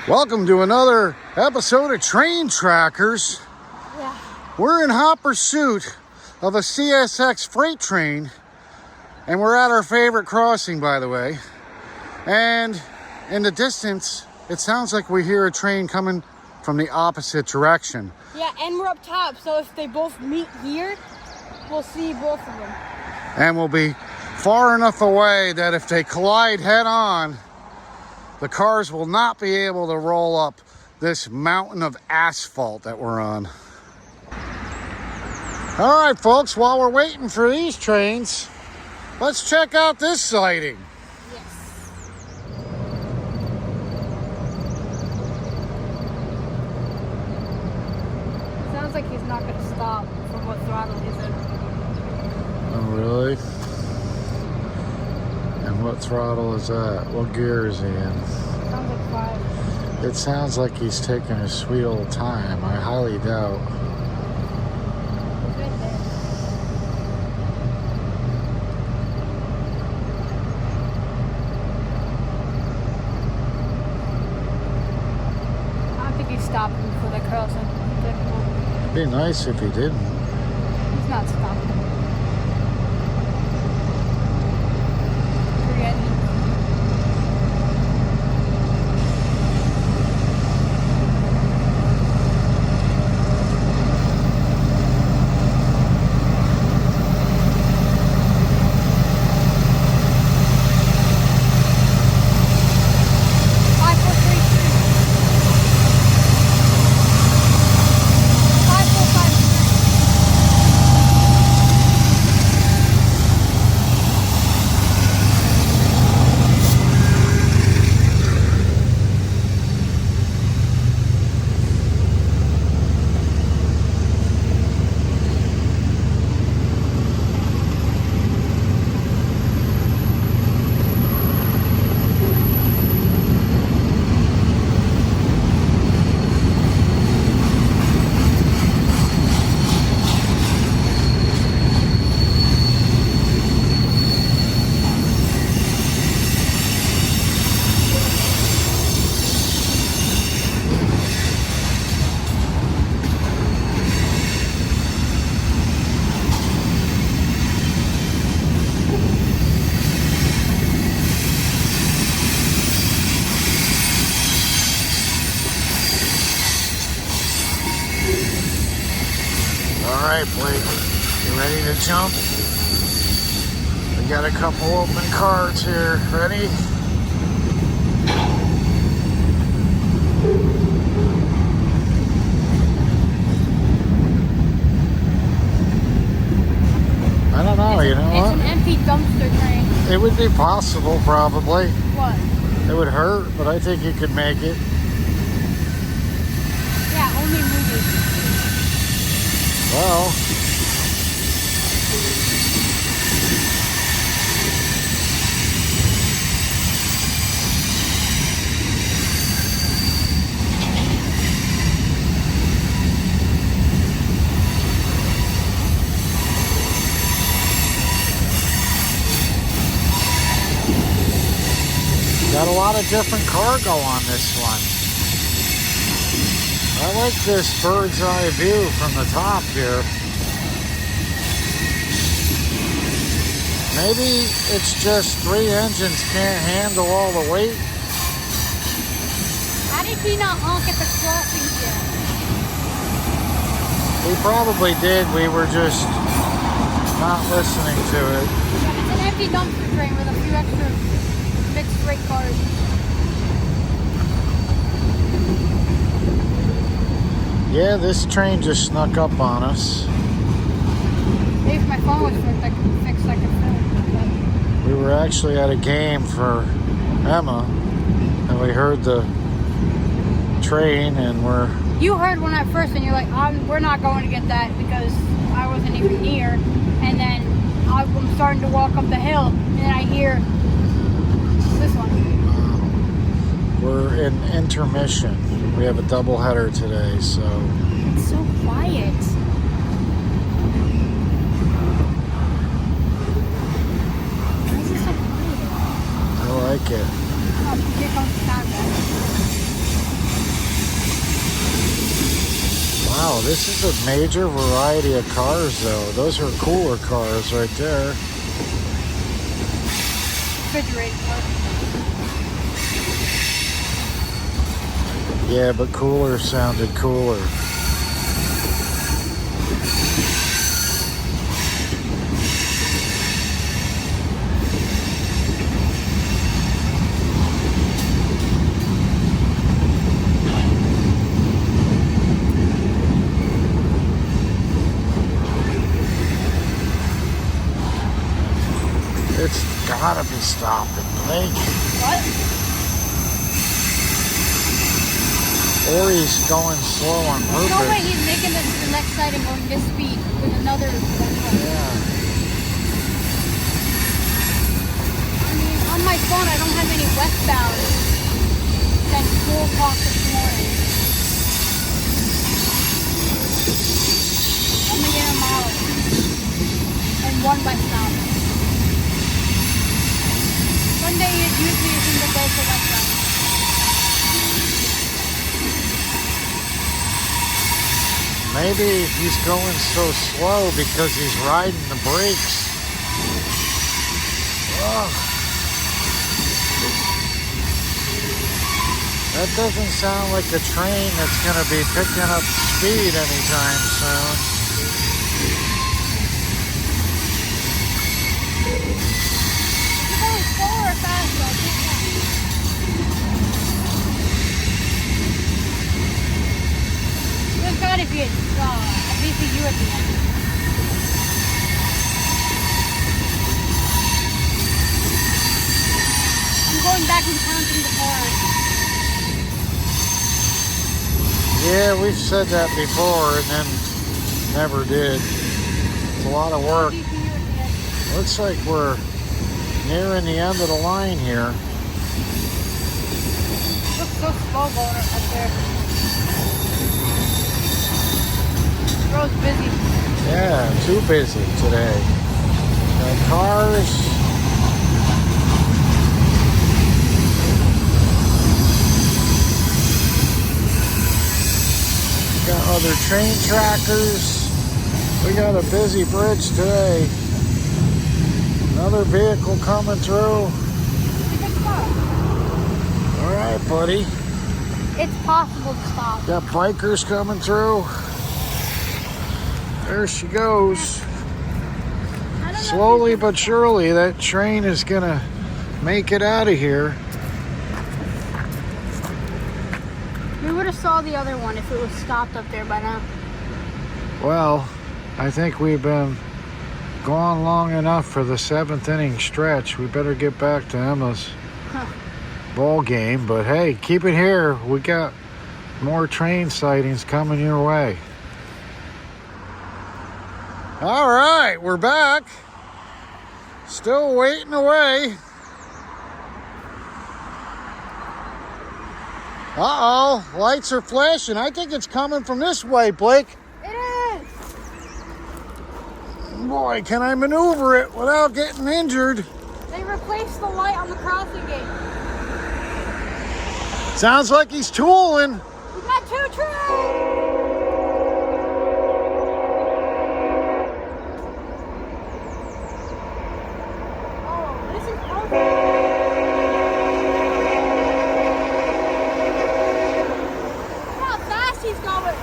Welcome to another episode of Train Trackers. Yeah. We're in hot pursuit of a CSX Freight train, and we're at our favorite crossing, by the way. And in the distance, it sounds like we hear a train coming from the opposite direction. Yeah, and we're up top, so if they both meet here, we'll see both of them. And we'll be far enough away that if they collide head on, the cars will not be able to roll up this mountain of asphalt that we're on. All right, folks, while we're waiting for these trains, let's check out this sighting. Yes. Sounds like he's not going to stop from what throttle he's in. Oh, really? And what throttle is that? What gear is he in? Sounds like 5. It sounds like he's taking his sweet old time. I highly doubt. He's right there. I don't think he's stopping for the crossing. It'd be nice if he didn't. He's not stopping. All right, Blake, you ready to jump? We got a couple open cards here. Ready? I don't know, you know what? It's an empty dumpster train. It would be possible, probably. What? It would hurt, but I think you could make it. Yeah, only movies. Well, got a lot of different cargo on this one. I like this bird's eye view from the top here. Maybe it's just 3 engines can't handle all the weight. How did he not honk at the crossing yet? We probably did. We were just not listening to it. It's an empty dumpster train with a few extra mixed freight cars. Yeah, this train just snuck up on us. Maybe if my phone was fixed, I could film. We were actually at a game for Emma, and we heard the train, and we're... You heard one at first, and you're like, we're not going to get that because I wasn't even near. And then I'm starting to walk up the hill, and then I hear this one. We're in intermission. We have a double header today, so... It's so quiet. Why is it so quiet? I like it. Oh, here comes the sound guy. Wow, this is a major variety of cars, though. Those are cooler cars right there. Refrigerator car. Yeah, but cooler sounded cooler. It's gotta be stopping, Blake. What? Or he's going slow on purpose. No way he's making this to the next side and going this speed with another one. Yeah. I mean, on my phone I don't have any westbound since 4 o'clock this morning. Only in a mile. And one westbound. Sunday is usually in the go for westbound. Maybe he's going so slow because he's riding the brakes. Ugh. That doesn't sound like a train that's going to be picking up speed anytime soon. You're going slow or fast, though? I can't tell. There's gotta be at least a U at the end. I'm going back and counting the cars. Yeah, we've said that before and then never did. It's a lot of work. At least a U at the end. Looks like we're nearing the end of the line here. Looks so slow going up there. Road's busy. Yeah, too busy today. Got cars. Got other train trackers. We got a busy bridge today. Another vehicle coming through. It's a good spot. All right, buddy. It's possible to stop. Got bikers coming through. There she goes. I don't know Slowly if but surely, that train is gonna make it out of here. we would have saw the other one if it was stopped up there by now. Well, I think we've been gone long enough for the 7th inning stretch. We better get back to Emma's ball game. But hey, keep it here. We got more train sightings coming your way. All right, we're back. Still waiting away. Uh-oh, lights are flashing. I think it's coming from this way, Blake. It is! Boy, can I maneuver it without getting injured. They replaced the light on the crossing gate. Sounds like he's tooling. We got 2 trains! Oh, this is perfect. Look how fast he's going.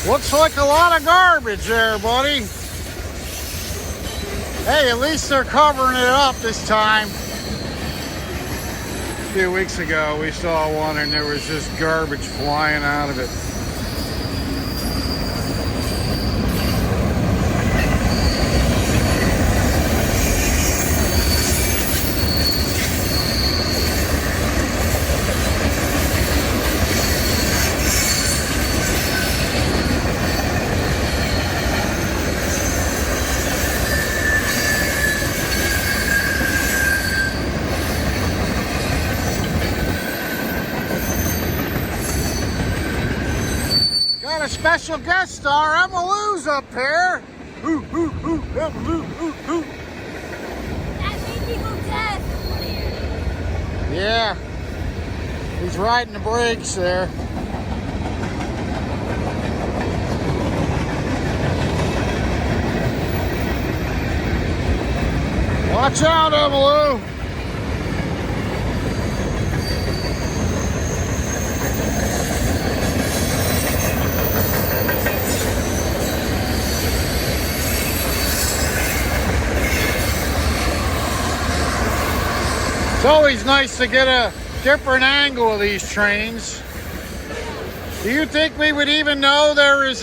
Looks like a lot of garbage there, buddy. Hey, at least they're covering it up this time. A few weeks ago, we saw one and there was just garbage flying out of it. Got a special guest star, Emmyloo's up here. Ooh, ooh, ooh, Emmyloo, ooh, ooh. That made people deaf. Yeah, he's riding the brakes there. Watch out, Emmyloo. It's always nice to get a different angle of these trains. Do you think we would even know there is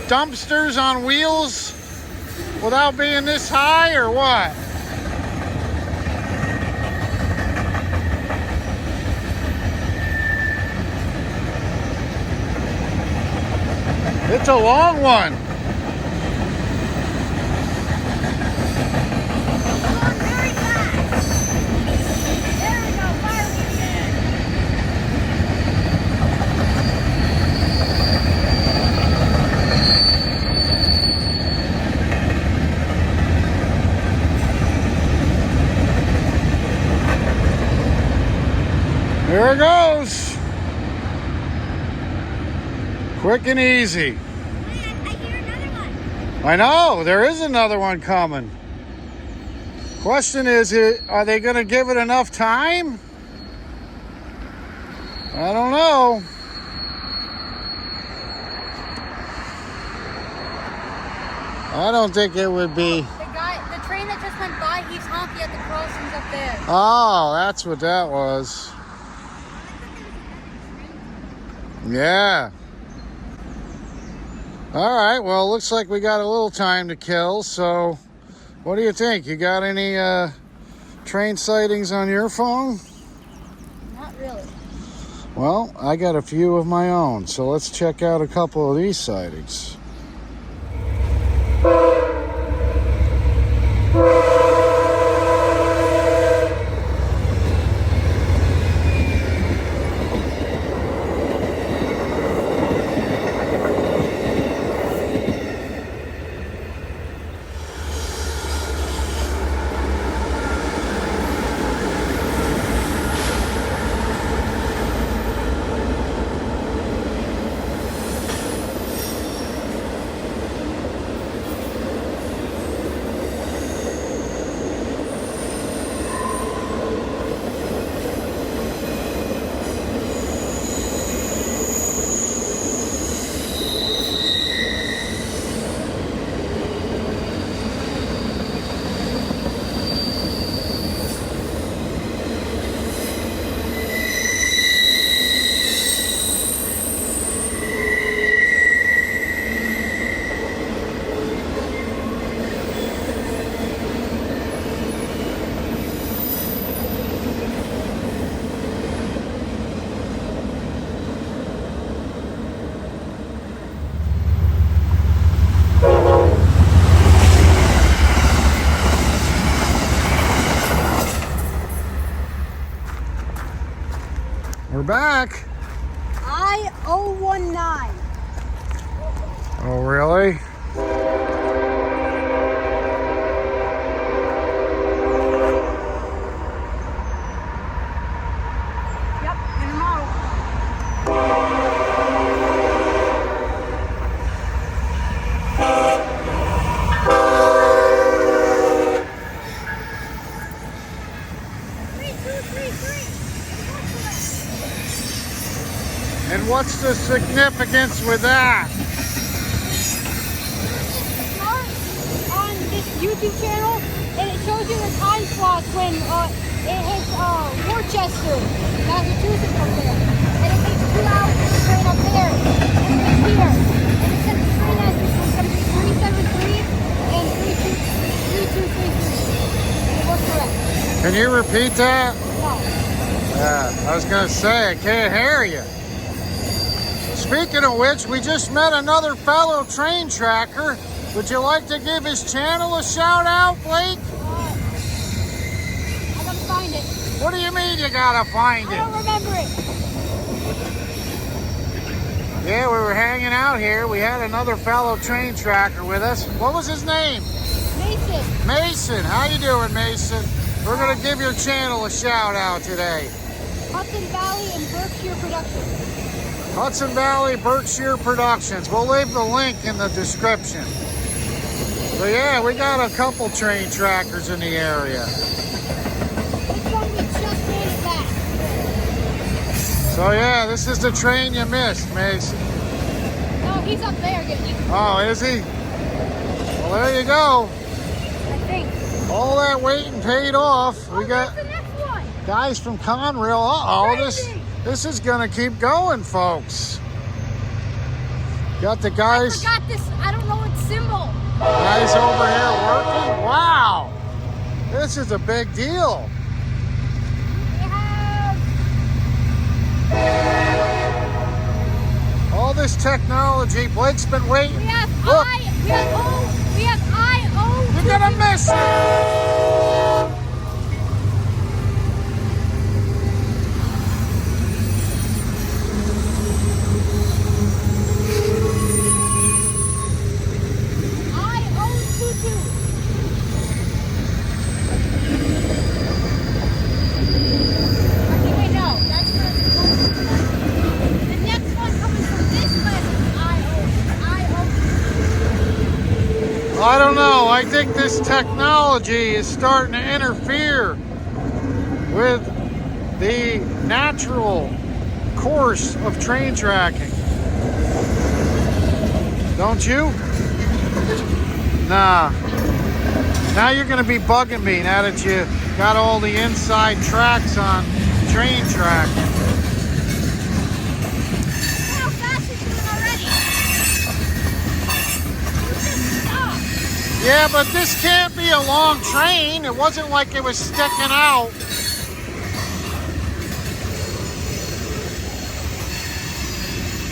dumpsters on wheels without being this high, or what? It's a long one. There it goes. Quick and easy. Man, I hear another one. I know, there is another one coming. Question is, are they going to give it enough time? I don't know. I don't think it would be. The train that just went by, he's honking at the crossings up there. Oh, that's what that was. Yeah. All right, well, looks like we got a little time to kill, so what do you think? You got any train sightings on your phone? Not really. Well, I got a few of my own, so let's check out a couple of these sightings. We're back. I-019. Oh, really? Yep, in the model. And what's the significance with that? On this YouTube channel, and it shows you the time slots when it hits Worcester, Massachusetts up there. And it takes 2 hours to train up there, and it's here. And it says the train has going to be 373 and 3233. It was correct. Can you repeat that? No. Yeah, I was gonna say, I can't hear you. Speaking of which, we just met another fellow train tracker. Would you like to give his channel a shout out, Blake? I gotta find it. What do you mean you gotta find I it? don't remember it. Yeah, we were hanging out here. We had another fellow train tracker with us. What was his name? Mason. Mason. How you doing, Mason? We're gonna give your channel a shout out today. Hudson Valley and Berkshire Productions. Hudson Valley Berkshire Productions. We'll leave the link in the description. So yeah, we got a couple train trackers in the area. This one we just made it back. So yeah, this is the train you missed, Mason. No, he's up there getting it. Oh, is he? Well, there you go. I think. All that waiting paid off. We got What's the next one? guys from Conrail. Uh-oh, Crazy. this is gonna keep going, folks. Got the I guys forgot this. I don't know what symbol. over here working. Wow, this is a big deal. We have All this technology. Blake's been waiting. we have Look, we have I-O. you're gonna miss it. Actually, wait, no. That's the next one coming from this list is I-O. I don't know. I think this technology is starting to interfere with the natural course of train tracking. Don't you? Nah. Now you're going to be bugging me now that you got all the inside tracks on train track. Look how fast it's doing already. You just stop. Yeah, but this can't be a long train. It wasn't like it was sticking out.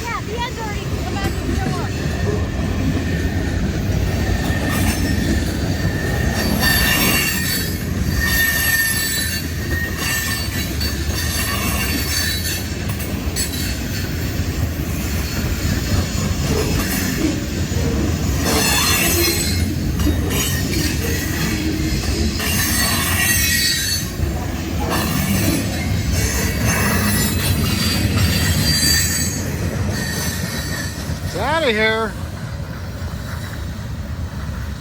Yeah, the end's already about to fill up. It's out of here.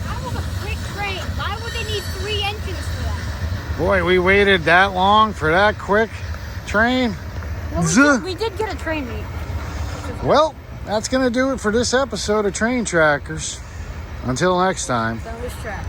That was a quick train. Why would they need 3 engines for that? Boy, we waited that long for that quick train. Well, we did get a train meet. Well, that's going to do it for this episode of Train Trackers. Until next time. So it was track.